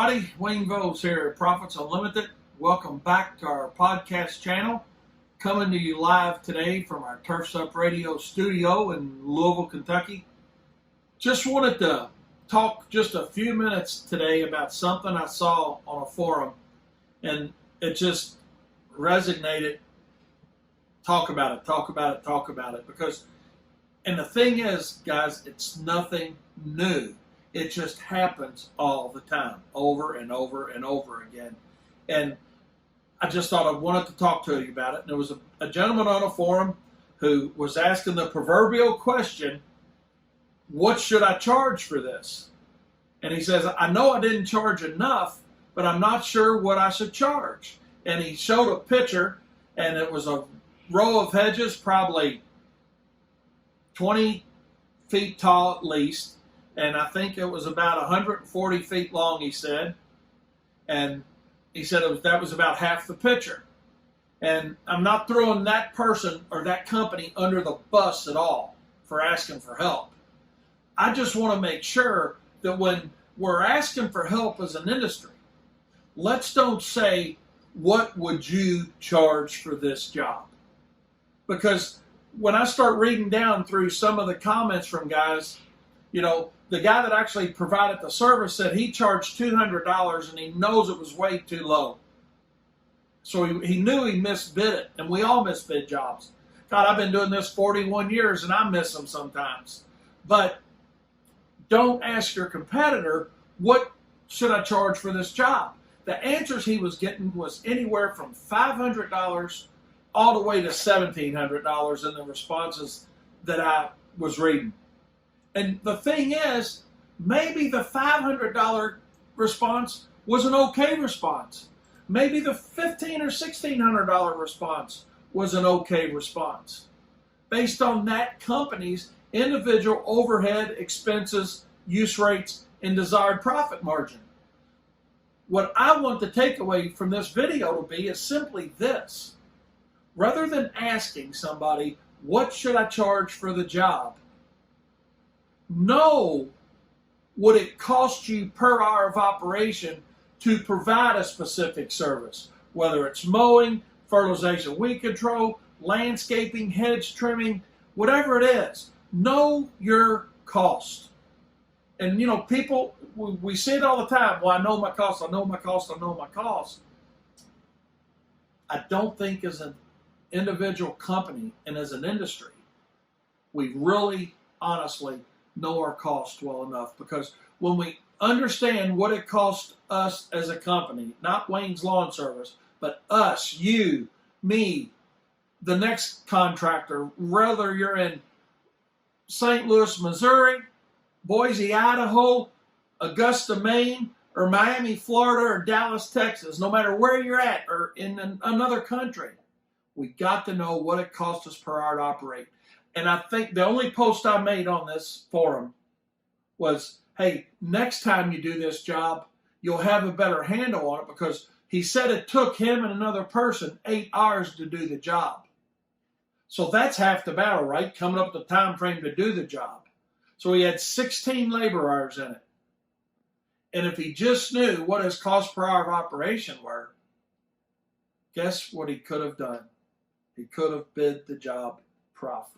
everybody. Wayne Vose here at Profits Unlimited. Welcome back to our podcast channel. Coming to you live today from our Turfs Up Radio studio in Louisville, Kentucky. Just wanted to talk just a few minutes today about something I saw on a forum, and it just resonated. Talk about it. Because, and the thing is, guys, it's nothing new. It just happens all the time, over and over and over again. And I just thought I wanted to talk to you about it. And there was a gentleman on a forum who was asking the proverbial question, what should I charge for this? And he says, I know I didn't charge enough, but I'm not sure what I should charge. And he showed a picture, and it was a row of hedges, probably 20 feet tall at least. And I think it was about 140 feet long, he said. And he said that was about half the picture. And I'm not throwing that person or that company under the bus at all for asking for help. I just want to make sure that when we're asking for help as an industry, let's don't say, what would you charge for this job? Because when I start reading down through some of the comments from guys, you know, the guy that actually provided the service said he charged $200 and he knows it was way too low. So he knew he misbid it, and we all misbid jobs. God, I've been doing this 41 years and I miss them sometimes. But don't ask your competitor, what should I charge for this job? The answers he was getting was anywhere from $500 all the way to $1,700 in the responses that I was reading. And the thing is, maybe the $500 response was an okay response. Maybe the $1,500 or $1,600 response was an okay response based on that company's individual overhead expenses, use rates, and desired profit margin. What I want the takeaway from this video to be is simply this. Rather than asking somebody, what should I charge for the job? Know what it costs you per hour of operation to provide a specific service, whether it's mowing, fertilization, weed control, landscaping, hedge trimming, whatever it is. Know your cost. And you know, people, we see it all the time. Well, I know my cost, I know my cost. I don't think as an individual company and as an industry, we really honestly know our cost well enough, because when we understand what it costs us as a company, not Wayne's Lawn Service, but us, you, me, the next contractor, whether you're in St. Louis, Missouri, Boise, Idaho, Augusta, Maine, or Miami, Florida, or Dallas, Texas, no matter where you're at or in another country, we got to know what it costs us per hour to operate. And I think the only post I made on this forum was, hey, next time you do this job, you'll have a better handle on it, because he said it took him and another person 8 hours to do the job. So that's half the battle, right? Coming up with the time frame to do the job. So he had 16 labor hours in it. And if he just knew what his cost per hour of operation were, guess what he could have done? He could have bid the job profitably.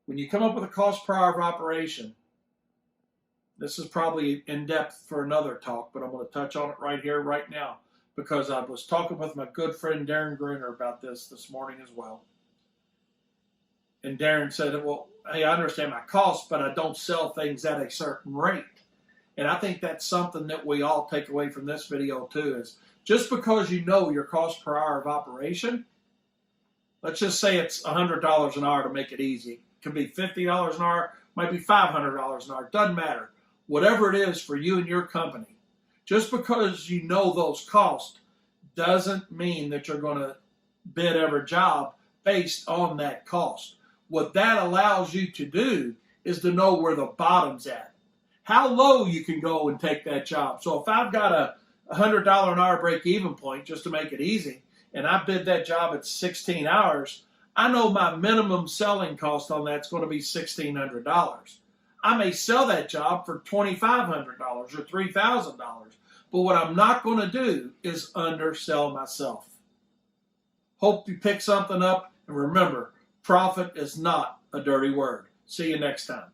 When you come up with a cost per hour of operation, this is probably in depth for another talk, but I'm going to touch on it right here, right now, because I was talking with my good friend Darren Gruner about this morning as well. And Darren said, well, hey, I understand my cost, but I don't sell things at a certain rate. And I think that's something that we all take away from this video too, is just because you know your cost per hour of operation, let's just say it's $100 an hour to make it easy. It can be $50 an hour, might be $500 an hour, doesn't matter. Whatever it is for you and your company, just because you know those costs doesn't mean that you're going to bid every job based on that cost. What that allows you to do is to know where the bottom's at, how low you can go and take that job. So if I've got a $100 an hour break-even point, just to make it easy, and I bid that job at 16 hours, I know my minimum selling cost on that's going to be $1,600. I may sell that job for $2,500 or $3,000. But what I'm not going to do is undersell myself. Hope you pick something up. And remember, profit is not a dirty word. See you next time.